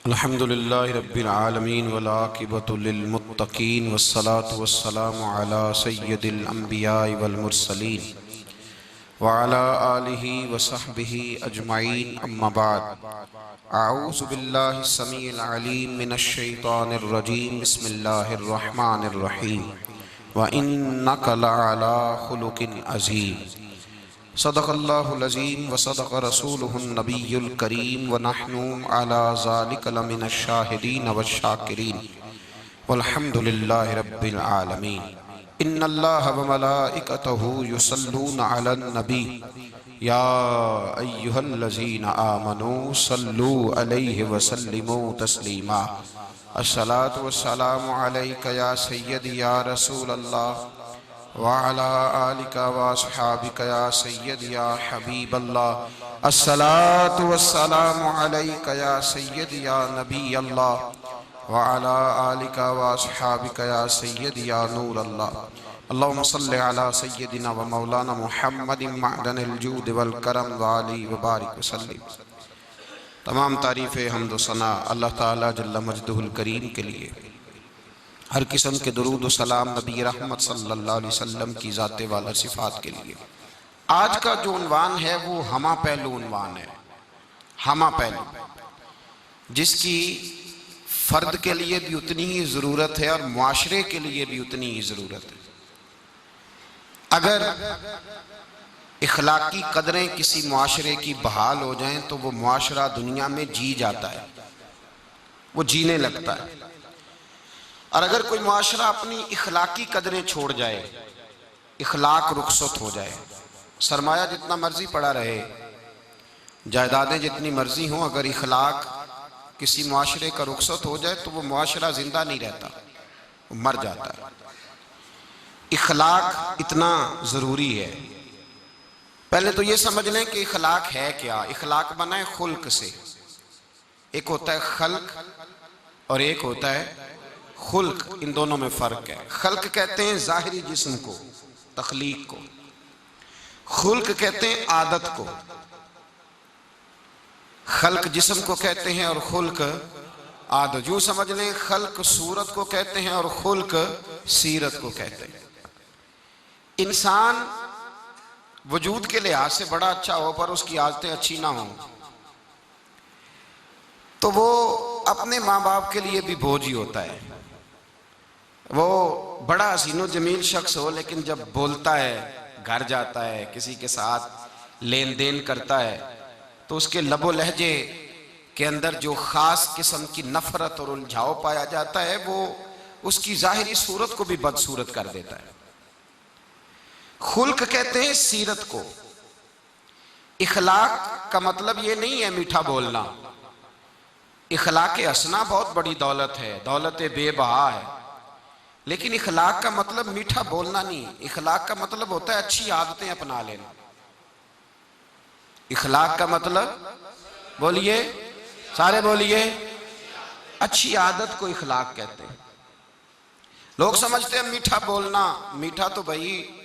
अल्हम्दुलिल्लाहि रब्बिल आलमीन वल आक़िबतु लिल मुत्तक़ीन वस्सलातु वस्सलामु अला सय्यिदिल अंबियाइ वल मुरसलीन व अला आलिहि व सहबिहि अजमईन अम्मा बाद। अऊज़ु बिल्लाहि समीइल अलीम मिनश शैतानिर रजीम बिस्मिल्लाहिर रहमानिर रहीम व इन्नका लअला खुलुकिन अज़ीम। सदक़ल्लाहुल अज़ीम व सदक़ रसूलुहुन नबियुल करीम व नहनु अला ज़ालिका लमिनश शाहिदीन वश्शाकिरीन वल्हम्दुलिल्लाहि रब्बिल आलमीन। इन्नल्लाह व मलाइकतहु युसल्लूना अलन नबी या अय्युहल्लज़ीना आमनू सल्लू अलैहि व सल्लिमू तस्लीमा। अस्सलातु वस्सलामु अलैका या सय्यदी या रसूलल्लाह व अला आलिका व अस्हाबिका या सय्यदी या हबीबल्लाह। अस्सलातु वस्सलामु अलैका या सय्यदी या नबीयल्लाह व अला आलिका व अस्हाबिका या सय्यदी या नूरल्लाह। अल्लाहुम्मा सल्लि अला सय्यदिना व मौलाना मुहम्मदिन मअदनिल जूद वल करम व आलिहि व बारिक व सल्लिम। तमाम तारीफ़ हम्द व सना अल्लाह ताला जल्ल मजदुहुल करीम के लिए। हर किस्म के दुरूद व सलाम नबी रहमत सल्लल्लाहु अलैहि वसल्लम की ज़ाते वाला सिफ़ात के लिए। आज का जो उन्वान है वो हमा पहलू उन्वान है। हमा पहलू जिसकी फ़र्द के लिए भी उतनी ही ज़रूरत है और मुआशरे के लिए भी उतनी ही ज़रूरत है। अगर इखलाकी कदरें किसी मुआशरे की बहाल हो जाएं तो वो मुआशरा दुनिया में जी जाता है, वो जीने लगता है। और अगर कोई मुआशरा अपनी इखलाकी कदरें छोड़ जाए, इखलाक रुखसत हो जाए, सरमाया जितना मर्जी पड़ा रहे, जायदादें जितनी मर्जी हों, अगर इखलाक किसी मुआशरे का रुखसत हो जाए तो वो मुआशरा जिंदा नहीं रहता, वो मर जाता है। इखलाक इतना ज़रूरी है। पहले तो ये समझ लें कि इखलाक है क्या। इखलाक बना है खुल्क से। एक होता है खल्क और एक होता है खुल्क। इन दोनों में फ़र्क है। खल्क कहते हैं ज़ाहिरी जिस्म को, तख्लीक को। खुल्क कहते हैं आदत को। खल्क जिस्म को कहते हैं और खुल्क आदत। यूँ समझ लें खल्क सूरत को कहते हैं और खुल्क सीरत को कहते हैं। इंसान वजूद के लिहाज से बड़ा अच्छा हो पर उसकी आदतें अच्छी ना हो तो वो अपने माँ बाप के लिए भी बोझ ही होता है। वो बड़ा हसीनो जमील शख्स हो लेकिन जब बोलता है, घर जाता है, किसी के साथ लेन देन करता है तो उसके लबो लहजे के अंदर जो ख़ास किस्म की नफ़रत और उलझाव पाया जाता है वो उसकी ज़ाहिरी सूरत को भी बदसूरत कर देता है। खुल्क कहते हैं सीरत को। इखलाक का मतलब ये नहीं है मीठा बोलना। इखलाक हसना बहुत बड़ी दौलत है, दौलत बेबहा है। लेकिन इखलाक का मतलब मीठा बोलना नहीं। इखलाक का मतलब होता है अच्छी आदतें अपना लेना। इखलाक का मतलब, बोलिए, सारे बोलिए, अच्छी आदत को इखलाक कहते हैं। लोग समझते हैं मीठा बोलना, मीठा तो भाई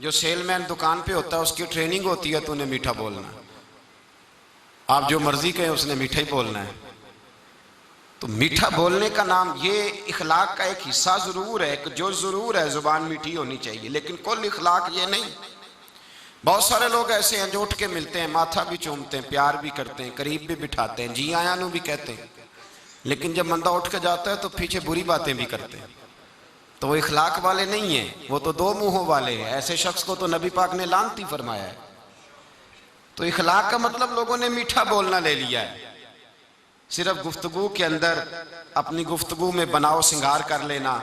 जो सेलमैन दुकान पे होता है उसकी ट्रेनिंग होती है तो उन्हें मीठा बोलना। आप जो मर्जी कहें उसने मीठा ही बोलना है। तो मीठा बोलने का नाम, ये इखलाक का एक हिस्सा जरूर है, जो जरूर है जुबान मीठी होनी चाहिए, लेकिन कुल इखलाक ये नहीं। बहुत सारे लोग ऐसे हैं जो उठ के मिलते हैं, माथा भी चूमते हैं, प्यार भी करते हैं, करीब भी बिठाते हैं, जी आया नू भी कहते हैं, लेकिन जब बंदा उठ के जाता है तो पीछे बुरी बातें भी करते हैं। तो वो इखलाक वाले नहीं है, वो तो दो मुंहों वाले हैं। ऐसे शख्स को तो नबी पाक ने लानती फरमाया है। तो इखलाक का मतलब लोगों ने मीठा बोलना ले लिया है। सिर्फ गुफ्तगू के अंदर अपनी गुफ्तगू में बनाव सिंगार कर लेना,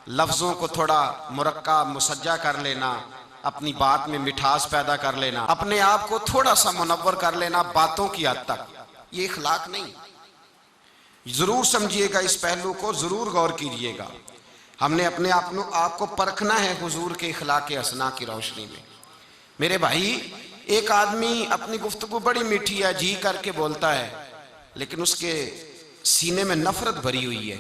लफ्ज़ों को थोड़ा मुरक्कब मुसज्जा कर लेना, अपनी बात में मिठास पैदा कर लेना, अपने आप को थोड़ा सा मुनव्वर कर लेना बातों की हद तक, ये इखलाक नहीं। जरूर समझिएगा, इस पहलू को जरूर गौर कीजिएगा। हमने अपने आप को परखना है हुजूर के इखलाक हसना की रोशनी में। मेरे भाई, एक आदमी अपनी गुफ्तगू बड़ी मीठी है, जी करके बोलता है, लेकिन उसके सीने में नफरत भरी हुई है,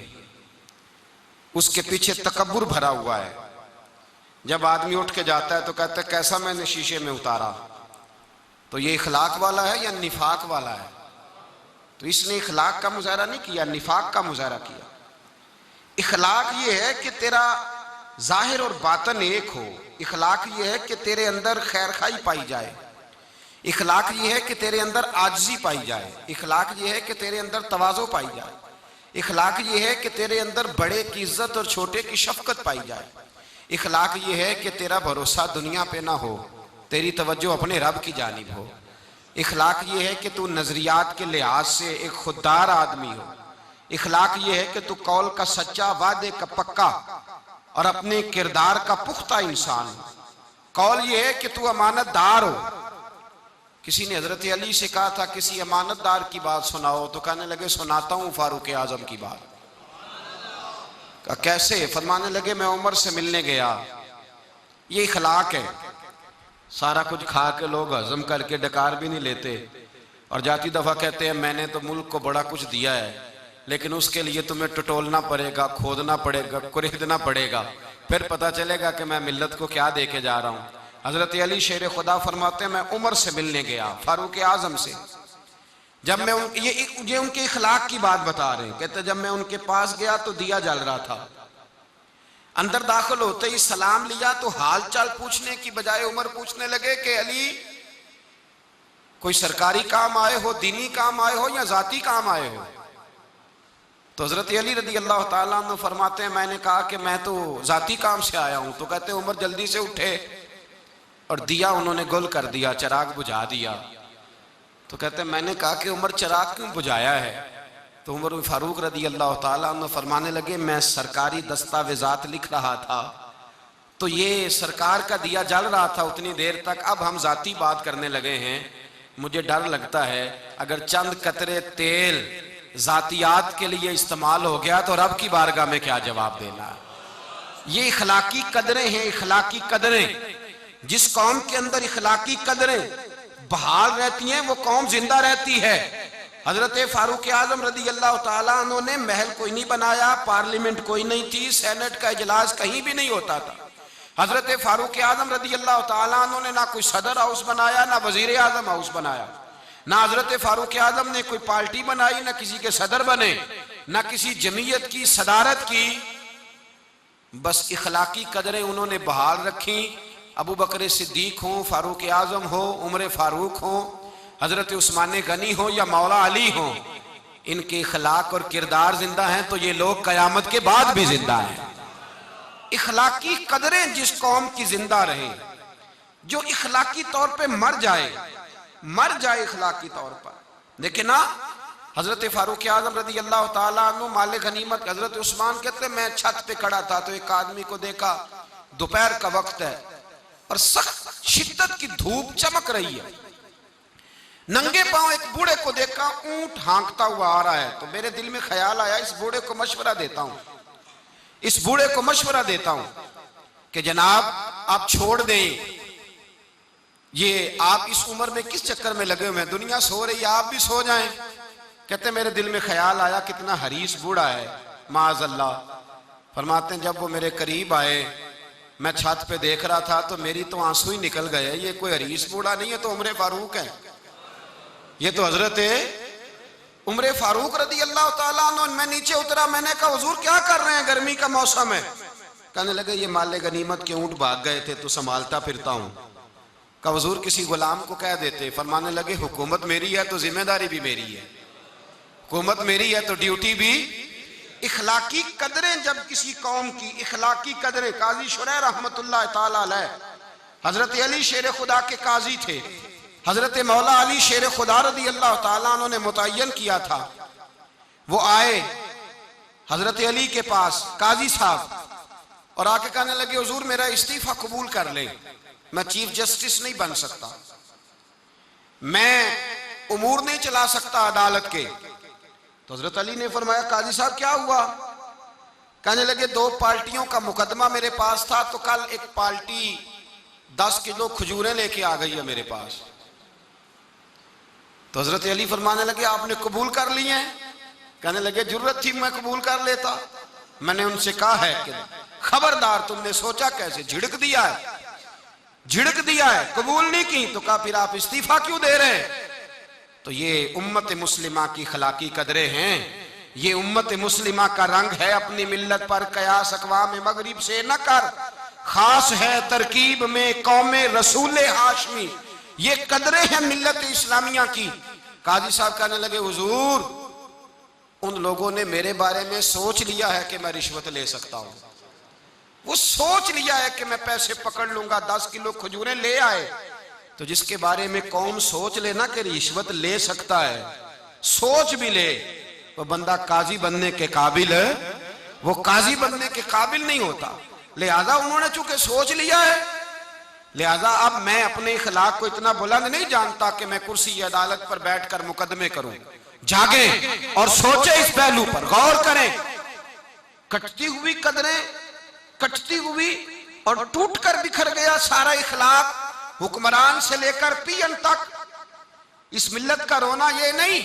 उसके पीछे तकब्बुर भरा हुआ है। जब आदमी उठ के जाता है तो कहता है कैसा मैंने शीशे में उतारा। तो ये इखलाक वाला है या निफाक वाला है? तो इसने इखलाक का मुजाहरा नहीं किया, निफाक का मुजाहरा किया। इखलाक ये है कि तेरा जाहिर और बातन एक हो। इखलाक ये है कि तेरे अंदर खैर खाई पाई जाए। इखलाक ये है कि तेरे अंदर आजिज़ी पाई जाए। इखलाक ये है कि तेरे अंदर तवाज़ो पाई जाए। इखलाक ये है कि तेरे अंदर बड़े की इज्जत और छोटे की शफकत पाई जाए। इखलाक ये है कि तेरा भरोसा दुनिया पे ना हो, तेरी तवज्जो अपने रब की जानिब हो। इखलाक ये है कि तू नजरियात के लिहाज से एक खुददार आदमी हो। इखलाक ये है कि तू कौल का सच्चा, वादे का पक्का और अपने किरदार का पुख्ता इंसान हो। कौल ये है कि तू अमानतदार हो। किसी ने हजरत अली से कहा था किसी अमानतदार की बात सुनाओ, तो कहने लगे सुनाता हूं फारूक आजम की बात। कहा कैसे? फरमाने लगे मैं उमर से मिलने गया। ये इखलाक है। सारा कुछ खा के लोग हजम करके डकार भी नहीं लेते और जाती दफा कहते हैं मैंने तो मुल्क को बड़ा कुछ दिया है, लेकिन उसके लिए तुम्हें टटोलना पड़ेगा, खोदना पड़ेगा, कुरेदना पड़ेगा, फिर पता चलेगा कि मैं मिल्लत को क्या दे के जा रहा हूं। हजरत अली शेर खुदा फरमाते हैं मैं उमर से मिलने गया, फारूक आजम से। जब मैं ये उनके इखलाक की बात बता रहे हैं। कहते जब मैं उनके पास गया तो दिया जल रहा था। अंदर दाखिल होते ही सलाम लिया तो हाल चाल पूछने की बजाय उमर पूछने लगे कि अली कोई सरकारी काम आए हो, दीनी काम आए हो या जाती काम आए हो? तो हजरत अली रदी अल्लाह ताला अन्हु फरमाते हैं मैंने कहा कि मैं तो जाती काम से आया हूं। तो कहते उमर जल्दी से उठे और दिया उन्होंने गुल कर दिया, चिराग बुझा दिया। तो कहते मैंने कहा कि उमर चिराग क्यों बुझाया है? तो उमर फारूक रदी अल्लाह ताला अन्हु फरमाने लगे मैं सरकारी दस्तावेजात लिख रहा था तो ये सरकार का दिया जल रहा था उतनी देर तक, अब हम जाती बात करने लगे हैं। मुझे डर लगता है अगर चंद कतरे तेल जातियात के लिए इस्तेमाल हो गया तो रब की बारगाह में क्या जवाब देना। ये इखलाकी कदरें हैं, इखलाकी कदरें। जिस कौम के अंदर इखलाकी कदरें बहाल रहती हैं वो कौम जिंदा रहती है। हजरत फारूक आजम रदी अल्लाह ताला अन्हु ने महल कोई नहीं बनाया, पार्लियामेंट कोई नहीं थी, सेनेट का इजलास कहीं भी नहीं होता था। हजरत फारूक आजम रदी अल्लाह ताला अन्हु ने ना कोई सदर हाउस बनाया, ना वजीर आजम हाउस बनाया, ना हजरत फारूक आजम ने कोई पार्टी बनाई, ना किसी के सदर बने, ना किसी जमीयत की सदारत की। बस इखलाकी कदरें उन्होंने बहाल रखी। अबू बकर सिद्दीक हो, फारूक आजम हो, उमर फारूक हो, हजरत उस्मान गनी हो या मौला अली हो, इनके इखलाक और किरदार जिंदा हैं तो ये लोग कयामत के बाद भी जिंदा हैं। इखलाकी कदरें जिस कौम की जिंदा रहे, जो इखलाकी तौर पे मर जाए इखलाकी तौर पर। देखिए ना हजरत फारूक आजम रदी अल्लाह ताला अन्हु माले गनीमत, हजरत उस्मान कहते मैं छत पे खड़ा था तो एक आदमी को देखा, दोपहर का वक्त है और सख्त शिद्दत की धूप चमक रही है। नंगे पांव एक बूढ़े को देखा, ऊंट हाँकता हुआ आ रहा है। तो मेरे दिल में ख्याल आया इस बूढ़े को मशवरा देता हूं कि जनाब आप छोड़ दें, ये आप इस उम्र में किस चक्कर में लगे हुए हैं, दुनिया सो रही है आप भी सो जाएं। कहते मेरे दिल में ख्याल आया कितना हरीस बूढ़ा है, माअज़ल्लाह। फरमाते हैं जब वो मेरे करीब आए, मैं छत पे देख रहा था तो मेरी तो आंसू ही निकल गए। ये कोई हरीस बूढ़ा नहीं है, तो उमर फारूक है, ये तो हजरत उमर फारूक रदी अल्लाह ताला अन्हु। मैं नीचे उतरा, मैंने कहा हुजूर क्या कर रहे हैं, गर्मी का मौसम है। कहने लगे ये माले गनीमत के ऊंट भाग गए थे तो संभालता फिरता हूं। कहा हुजूर किसी गुलाम को कह देते। फरमाने लगे हुकूमत मेरी है तो जिम्मेदारी भी मेरी है, हुकूमत मेरी है तो ड्यूटी भी। इखलाकी कदरें जब किसी कौम की इखलाकी कदरें, काजी शुरैह रहमतुल्लाह ताला अलैह हजरत अली शेर खुदा के काजी थे, हजरत मौला अली शेर खुदा रदी अल्लाह ताला उन्होंने मुतय्यन किया था। वो आए हजरत अली के पास काजी साहब और आके कहने लगे हुजूर मेरा इस्तीफा कबूल कर ले, मैं चीफ जस्टिस नहीं बन सकता, मैं उमूर नहीं चला सकता अदालत के। तो हजरत अली ने फरमाया काजी साहब क्या हुआ? कहने लगे दो पार्टियों का मुकदमा मेरे पास था, तो कल एक पार्टी 10 किलो खजूरें लेके आ गई है मेरे पास। तो हजरत अली फरमाने लगे आपने कबूल कर लिए हैं? कहने लगे जरूरत थी मैं कबूल कर लेता। मैंने उनसे कहा है कि खबरदार, तुमने सोचा कैसे, झिड़क दिया है, कबूल नहीं की। तो कहा फिर आप इस्तीफा क्यों दे रहे हैं? तो ये उम्मत मुस्लिमा की अखलाकी कदरें हैं, ये उम्मत मुस्लिमा का रंग है। अपनी मिल्लत पर कयास अक़वाम मगरिब से न कर, खास है तरकीब में कौमे रसूल हाशमी। ये कदरें हैं मिल्लत इस्लामिया की। काजी साहब कहने लगे, हुजूर उन लोगों ने मेरे बारे में सोच लिया है कि मैं रिश्वत ले सकता हूं। वो सोच लिया है कि मैं पैसे पकड़ लूंगा, 10 किलो खजूरें ले आए। तो जिसके बारे में कौम सोच लेना कि रिश्वत ले सकता है, सोच भी ले, वो बंदा काजी बनने के काबिल है, वो काजी बनने के काबिल नहीं होता। लिहाजा उन्होंने चूंकि सोच लिया है, लिहाजा अब मैं अपने इखलाक को इतना बुलंद नहीं जानता कि मैं कुर्सी अदालत पर बैठकर मुकदमे करूं। जागे और सोचे, इस पहलू पर गौर करें। कटती हुई कदरें, कटती हुई और टूट कर बिखर गया सारा इखलाक, हुक्मरान से लेकर पीएम तक। इस मिल्लत का रोना ये नहीं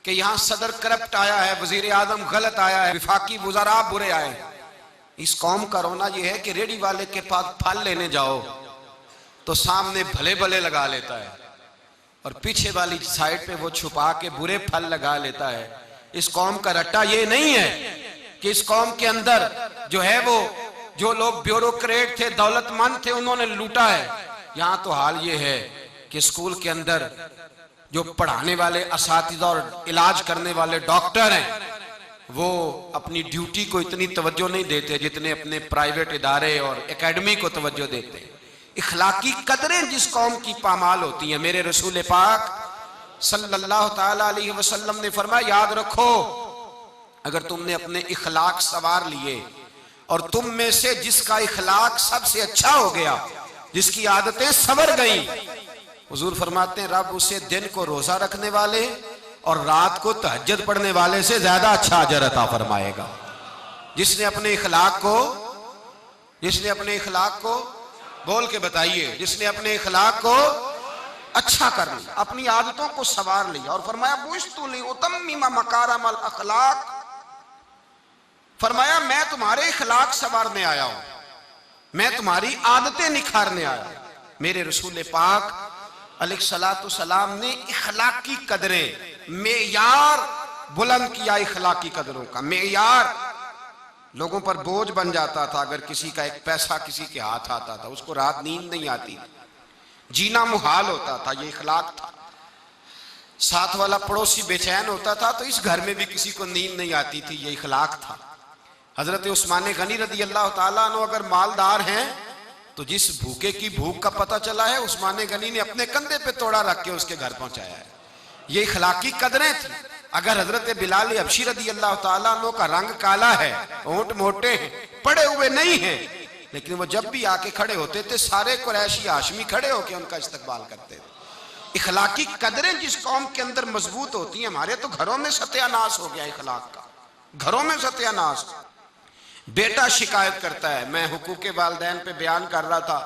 कि यहां सदर करप्ट आया है, वजीर आजम गलत आया है, विफाकी वज़रा बुरे आए। इस कौम का रोना यह है कि रेडी वाले के पास फल लेने जाओ तो सामने भले भले लगा लेता है और पीछे वाली साइड पे वो छुपा के बुरे फल लगा लेता है। इस कौम का रट्टा ये नहीं है कि इस कौम के अंदर जो है वो जो लोग ब्यूरोक्रेट थे, दौलतमंद थे, उन्होंने लूटा है। यहां तो हाल ये है कि स्कूल के अंदर जो पढ़ाने वाले असातिज़ा और इलाज करने वाले डॉक्टर हैं, वो अपनी ड्यूटी को इतनी तवज्जो नहीं देते जितने अपने प्राइवेट इदारे और एकेडमी को तवज्जो देते हैं। इखलाकी कदरें जिस कौम की पामाल होती हैं, मेरे रसूल पाक सल्लल्लाहु ताला अलैहि वसल्लम ने फरमाया, याद रखो अगर तुमने अपने इखलाक सवार लिए और तुम में से जिसका इखलाक सबसे अच्छा हो गया, जिसकी आदतें संवर गई, हुजूर फरमाते हैं रब उसे दिन को रोजा रखने वाले और रात को तहज्जुद पढ़ने वाले से ज्यादा अच्छा अजर अता फरमाएगा। जिसने अपने इखलाक को बोल के बताइए, जिसने अपने इखलाक को अच्छा कर लिया, अपनी आदतों को सवार लिया और फरमाया बुइस्तु लिउतम्मिमा मकारिमल अखलाक, फरमाया मैं तुम्हारे इखलाक सवारने आया हूं, मैं तुम्हारी आदतें निखारने आया हूं। मेरे रसूल पाक अलैहिस्सलातु सलाम ने इखलाकी कदरें, मेयार बुलंद किया। इखलाकी कदरों का मेयार लोगों पर बोझ बन जाता था। अगर किसी का एक पैसा किसी के हाथ आता था, उसको रात नींद नहीं आती, जीना मुहाल होता था, ये इखलाक था। साथ वाला पड़ोसी बेचैन होता था तो इस घर में भी किसी को नींद नहीं आती थी, ये इखलाक था। हजरत उस्मान गनी रदी अल्लाह ताला अन्हु अगर मालदार हैं तो जिस भूखे की भूख का पता चला है, उस्मान गनी ने अपने कंधे पे तोड़ा रख के उसके घर पहुंचाया है। ये इखलाकी कदरें थी। अगर हजरत बिलाल हबशी रदी अल्लाह ताला अन्हु का रंग काला है, होंठ मोटे हैं, पड़े हुए नहीं हैं, लेकिन वो जब भी आके खड़े होते थे सारे कुरैशी हाशमी खड़े होकर उनका इस्तकबाल करते थे। इखलाकी कदरें जिस कौम के अंदर मजबूत होती हैं, हमारे तो घरों में सत्यानाश हो गया इखलाक का, घरों में सत्यानाश। बेटा शिकायत करता है, मैं हुकूके वालिदैन पे बयान कर रहा था,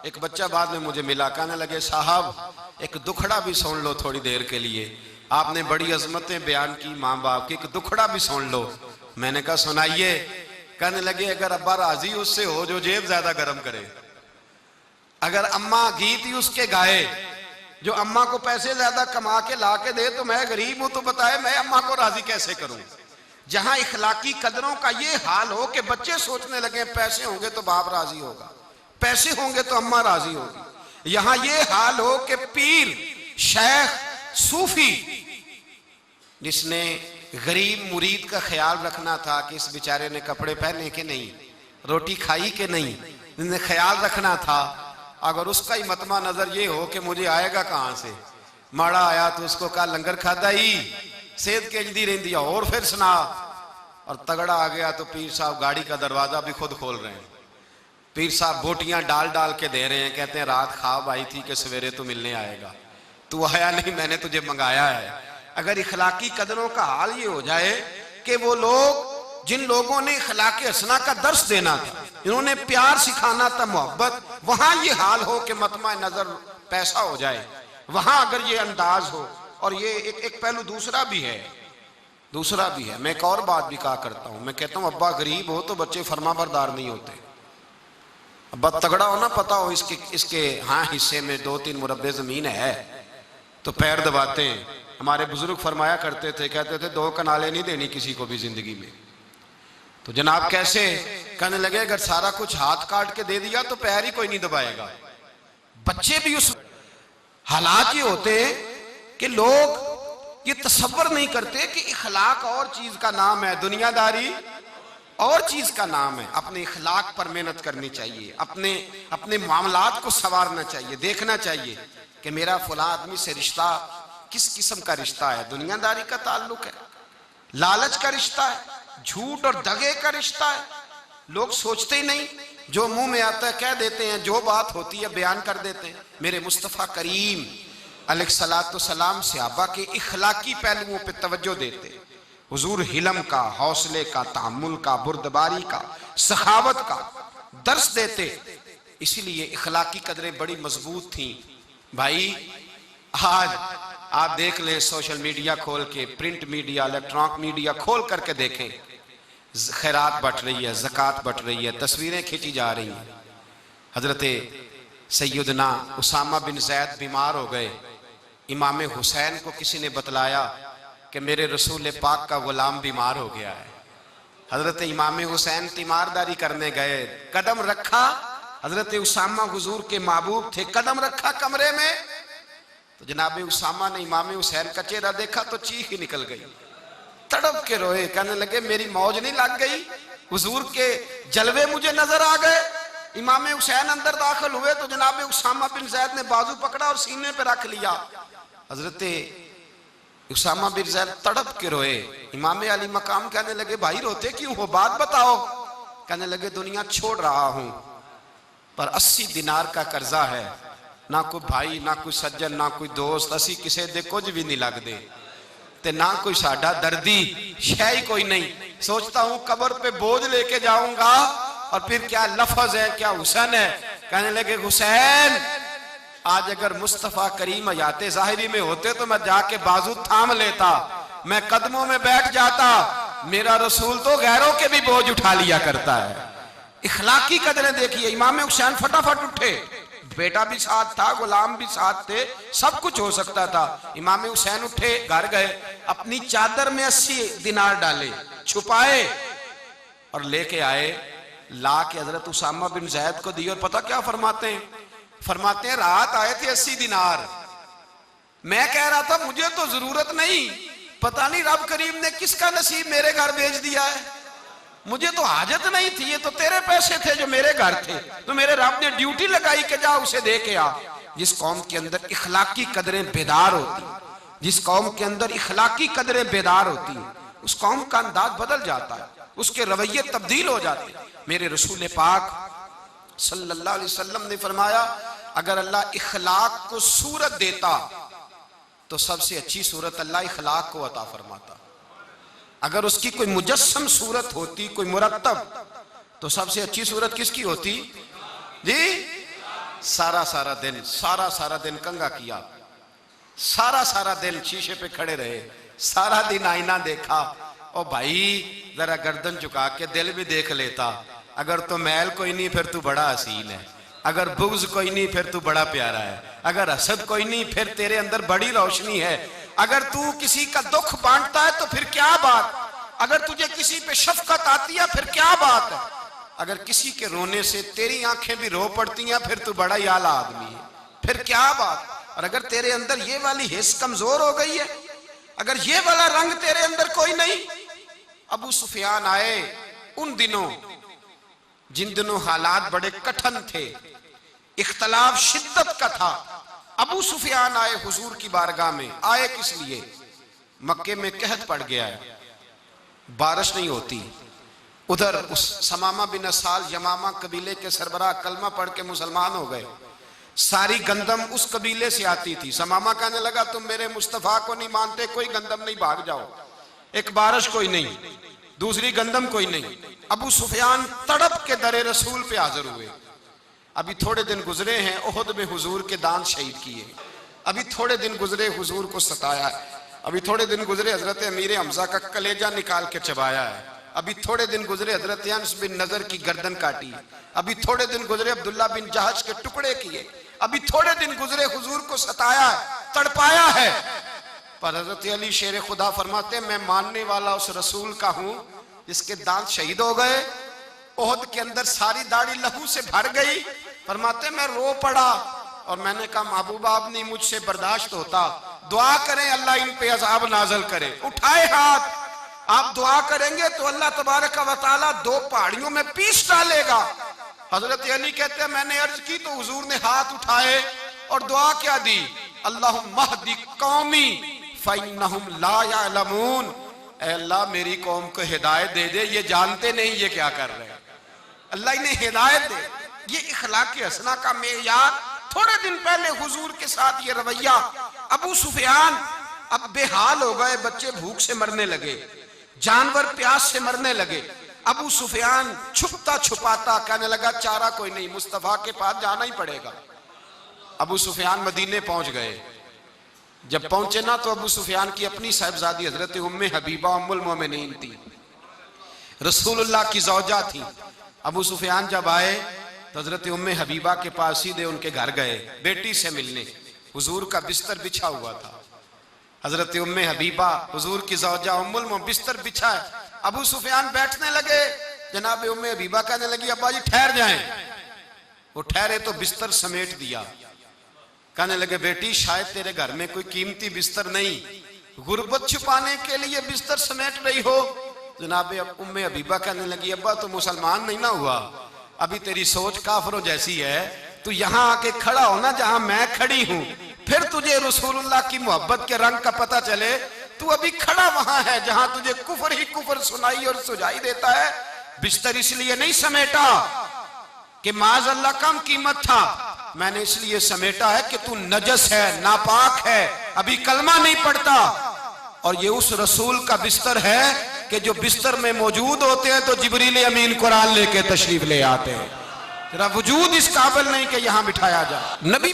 एक बच्चा बाद में मुझे मिला, कहने लगे साहब एक दुखड़ा भी सुन लो थोड़ी देर के लिए, आपने बड़ी अजमतें बयान की माँ बाप की, एक दुखड़ा भी सुन लो। मैंने कहा सुनाइए। कहने लगे अगर अब्बा राजी उससे हो जो जेब ज्यादा गर्म करे, अगर अम्मा गीत ही उसके गाए जो अम्मा को पैसे ज्यादा कमा के ला के दे, तो मैं गरीब हूं तो बताए मैं अम्मा को राजी कैसे करूं। जहां इखलाकी कदरों का ये हाल हो कि बच्चे सोचने लगे पैसे होंगे तो बाप राजी होगा, पैसे होंगे तो अम्मा राजी होगी। यहां ये हाल हो कि पीर, शेख, सूफी, जिसने गरीब मुरीद का ख्याल रखना था कि इस बेचारे ने कपड़े पहने के नहीं, रोटी खाई के नहीं, जिसने ख्याल रखना था, अगर उसका ही मतमा नजर ये हो कि मुझे आएगा कहां से, माड़ा आया तो उसको कहा लंगर खादा ही सेहत केजदी रही और फिर सुना, और तगड़ा आ गया तो पीर साहब गाड़ी का दरवाजा भी खुद खोल रहे हैं। पीर साहब बोटियां डाल डाल के दे रहे हैं, कहते हैं रात ख्वाब आई थी कि सवेरे तो मिलने आएगा, तू आया नहीं, मैंने तुझे मंगाया है। अगर इखलाकी कदरों का हाल ये हो जाए कि वो लोग जिन लोगों ने इखलाक हसना का दर्स देना था, इन्होंने प्यार सिखाना था, मोहब्बत, वहां ये हाल हो कि मतमा नजर पैसा हो जाए, वहां अगर ये अंदाज हो। और ये एक पहलू दूसरा भी है। मैं एक और बात भी कहा करता हूं, मैं कहता हूं अब्बा गरीब हो तो बच्चे फरमाबरदार नहीं होते, अब्बा तगड़ा हो ना, पता हो इसके हाँ हिस्से में 2-3 मुरब्बे जमीन है तो पैर दबाते हैं। हमारे बुजुर्ग फरमाया करते थे, कहते थे 2 कनाले नहीं देनी किसी को भी जिंदगी में। तो जनाब कैसे? कहने लगे अगर सारा कुछ हाथ काट के दे दिया तो पैर ही कोई नहीं दबाएगा। बच्चे भी उस हालात ये होते हैं कि लोग ये तसव्वुर नहीं करते कि इखलाक और चीज का नाम है, दुनियादारी और चीज का नाम है। अपने इखलाक पर मेहनत करनी चाहिए, अपने मामलात को संवारना चाहिए, देखना चाहिए कि मेरा फला आदमी से रिश्ता किस किस्म का रिश्ता है। दुनियादारी का ताल्लुक है, लालच का रिश्ता है, झूठ और दगे का रिश्ता है। लोग सोचते ही नहीं, जो मुंह में आता है कह देते हैं, जो बात होती है बयान कर देते हैं। मेरे मुस्तफ़ा करीम अलैहिस्सलातु सलाम सहाबा के इखलाकी पहलुओं पे तवज्जो देते। हुजूर हिलम का, हौसले का, तहम्मुल का, बुर्दबारी का, सखावत का दर्स देते। इसीलिए इखलाकी कदरें बड़ी मजबूत थी। भाई आज आप देख लें, सोशल मीडिया खोल के, प्रिंट मीडिया, इलेक्ट्रॉनिक मीडिया खोल करके देखें, खैरात बट रही है, ज़कात बट रही है, तस्वीरें खींची जा रही हैं। हजरत सैयदना उसामा बिन ज़ैद बीमार हो गए। इमाम हुसैन को किसी ने बतलाया कि मेरे रसूल पाक का गुलाम बीमार हो गया है। हजरत इमाम हुसैन तीमारदारी करने गए, कदम रखा, हजरत उसामा हुजूर के महबूब थे, कदम रखा कमरे में तो जनाब उसामा ने इमाम हुसैन का चेहरा देखा तो चीख ही निकल गई, तड़प के रोए। कहने लगे मेरी मौज नहीं लग गई, हुजूर के जलवे मुझे नजर आ गए। इमाम हुसैन अंदर दाखिल हुए तो जनाब उसामा बिन ज़ैद ने बाजू पकड़ा और सीने पे रख लिया। हजरत उसामा बिन ज़ैद तड़प के रोए। इमाम अली मकाम कहने लगे भाई रोते क्यों हो, बात बताओ। कहने लगे दुनिया छोड़ रहा हूं पर 80 दिनार का कर्जा है, ना कोई भाई, ना कोई सज्जन, ना कोई दोस्त, असी किसी दे कुछ भी नहीं लगते ते ना कोई साडा दर्दी, शै ही कोई नहीं। सोचता हूं कब्र पे बोझ लेके जाऊंगा और फिर क्या लफ्ज है, क्या हुसैन है। कहने लगे हुसैन आज अगर मुस्तफ़ा करीम हयाते ज़ाहिरी में होते तो मैं जाके बाजू थाम लेता, मैं कदमों में बैठ जाता। मेरा रसूल तो गैरों के भी बोझ उठा लिया करता है। इखलाकी कदरें देखिए, इमाम हुसैन फटाफट उठे, बेटा भी साथ था, गुलाम भी साथ थे, सब कुछ हो सकता था। इमाम हुसैन उठे, घर गए, अपनी चादर में 80 दिनार डाले, छुपाए और लेके आए। ला के हजरत उसामा बिन ज़ैद को दी और पता क्या फरमाते हैं? फरमाते हैं रात आए थे 80 दिनार, मैं कह रहा था मुझे तो जरूरत नहीं, पता नहीं रब करीम ने किसका नसीब मेरे घर भेज दिया है, मुझे तो हाजत नहीं थी, ये तो तेरे पैसे थे जो मेरे घर थे, तो मेरे रब ने ड्यूटी लगाई कि जा उसे दे के आ। जिस कौम के अंदर इखलाकी कदरें बेदार होती, जिस कौम के अंदर इखलाकी कदरें बेदार होती, उस कौम का अंदाज बदल जाता है, उसके रवैये तब्दील हो जाते हैं। मेरे रसूल पाक सल्लल्लाहु अलैहि वसल्लम ने फरमाया अगर अल्लाह इखलाक को सूरत देता तो सबसे अच्छी सूरत अल्लाह इखलाक को अता फरमाता। अगर उसकी कोई मुजस्सम सूरत होती, कोई मुरत्तब, तो सबसे अच्छी सूरत किसकी होती जी? सारा दिन कंघा किया, सारा दिन शीशे पे खड़े रहे, सारा दिन आईना देखा। ओ भाई जरा गर्दन झुका के दिल भी देख लेता, अगर तो मैल कोई नहीं फिर तू बड़ा हसीन है, अगर बुग़्ज़ कोई नहीं फिर तू बड़ा प्यारा है, अगर हसद कोई नहीं फिर तेरे अंदर बड़ी रोशनी है, अगर तू किसी का दुख बांटता है तो फिर क्या बात, अगर तुझे किसी पे शफकत आती है फिर क्या बात है, अगर किसी के रोने से तेरी आंखें भी रो पड़ती हैं फिर तू बड़ा ही आला आदमी है, फिर क्या बात। और अगर तेरे अंदर ये वाली हिस्स कमजोर हो गई है, अगर ये वाला रंग तेरे अंदर कोई नहीं। अबू सुफियान आए उन दिनों जिन दिनों हालात बड़े कठिन थे, इख्तलाफ शिद्दत का था। अबू सुफियान आए हुजूर की बारगाह में। आए किस लिए? मक्के में कहत पड़ गया है, बारिश नहीं होती। उधर उस समामा बिन असाल यमामा कबीले के सरबराह कलमा पढ़ के मुसलमान हो गए। सारी गंदम उस कबीले से आती थी। समामा कहने लगा तुम मेरे मुस्तफा को नहीं मानते, कोई गंदम नहीं, भाग जाओ। एक बारिश कोई नहीं, दूसरी गंदम कोई नहीं। अबू सुफियान तड़प के दरे रसूल पे हाजिर हुए। अभी थोड़े दिन गुजरे हैं, ओहद में हुजूर के दान शहीद किए, अभी थोड़े दिन गुजरे हुजूर को सताया, अभी थोड़े दिन गुजरे हजरत अमीर हमजा का कलेजा निकाल के चबाया है, अभी थोड़े दिन गुजरे हजरत अनस बिन नजर की गर्दन काटी, अभी थोड़े दिन गुजरे अब्दुल्ला बिन जहाज के टुकड़े किए, अभी थोड़े दिन गुजरे हुजूर को सताया है। तड़पाया है। पर हजरत अली शेर खुदा फरमाते मैं मानने वाला उस रसूल का हूं जिसके दांत शहीद हो गए, ओहद के अंदर सारी दाढ़ी लहू से भर गई। फरमाते मैं रो पड़ा और मैंने कहा महबूबा अब नहीं मुझसे बर्दाश्त होता, दुआ करें अल्लाह इन पे अजाब नाजल करे। उठाए हाथ, आप दुआ करेंगे तो अल्लाह तबारक व तआला दो पहाड़ियों में पीस डालेगा। हजरत अली कहते हैं मैंने अर्ज की तो हुजूर ने हाथ उठाए और दुआ क्या दी, अल्लाहुम्मा हदी कौमी फइन्नहुम ला यअलमून, ऐ अल्लाह मेरी कौम को हिदायत दे दे, ये जानते नहीं ये क्या कर रहे हैं, अल्लाह इन्हें हिदायत दे। ये इखलाक हसना का मेयार। थोड़े दिन पहले हुजूर के साथ ये रवैया, अबू सुफियान अब बेहाल हो गए, बच्चे भूख से मरने लगे, जानवर प्यास से मरने लगे। अबू सुफियान छुपता छुपाता कहने लगा चारा कोई नहीं, मुस्तफा के पास जाना ही पड़ेगा। अबू सुफियान मदीने पहुंच गए। जब पहुंचे ना तो अबू सुफियान की अपनी साहिबजादी हजरत उम्मे हबीबा उम्मुल मोमिनीन थी, रसूलुल्लाह की ज़ौजा थी। अबू सुफियान जब आए तो हजरत उम्मे हबीबा के पास सीधे उनके घर गए बेटी से मिलने। हुजूर का बिस्तर बिछा हुआ था, हजरत उम्मे हबीबा हुजूर की ज़ौजा उम्मुल मोमिनीन बिस्तर बिछा है। अबू सुफियान बैठने लगे, जनाब उम्मे हबीबा कहने लगी अब्बा जी ठहर जाएं। वो ठहरे तो बिस्तर समेट दिया। कहने लगे बेटी शायद तेरे घर में कोई कीमती बिस्तर नहीं, गुर्बत छुपाने के लिए बिस्तर समेट रही हो। जनाब उम्मे हबीबा कहने लगी अब्बा तो मुसलमान नहीं ना हुआ, अभी तेरी सोच काफरों जैसी है, तू यहाँ आके खड़ा हो ना जहां मैं खड़ी हूं, फिर तुझे रसूलुल्लाह की मोहब्बत के रंग का पता चले। तू अभी खड़ा वहां है जहां तुझे कुफर ही कुफर सुनाई और सुझाई देता है। बिस्तर इसलिए नहीं समेटा कि माज अल्लाह कम कीमत था, मैंने इसलिए समेटा है कि तू नजस है, नापाक है, अभी कलमा नहीं पढ़ता। और ये उस रसूल का बिस्तर है कि जो बिस्तर में मौजूद होते हैं तो जिब्रील अमीन कुरान लेके तशरीफ ले आते हैं। तेरा वजूद इस काबिल नहीं कि यहां बिठाया जाए। नबी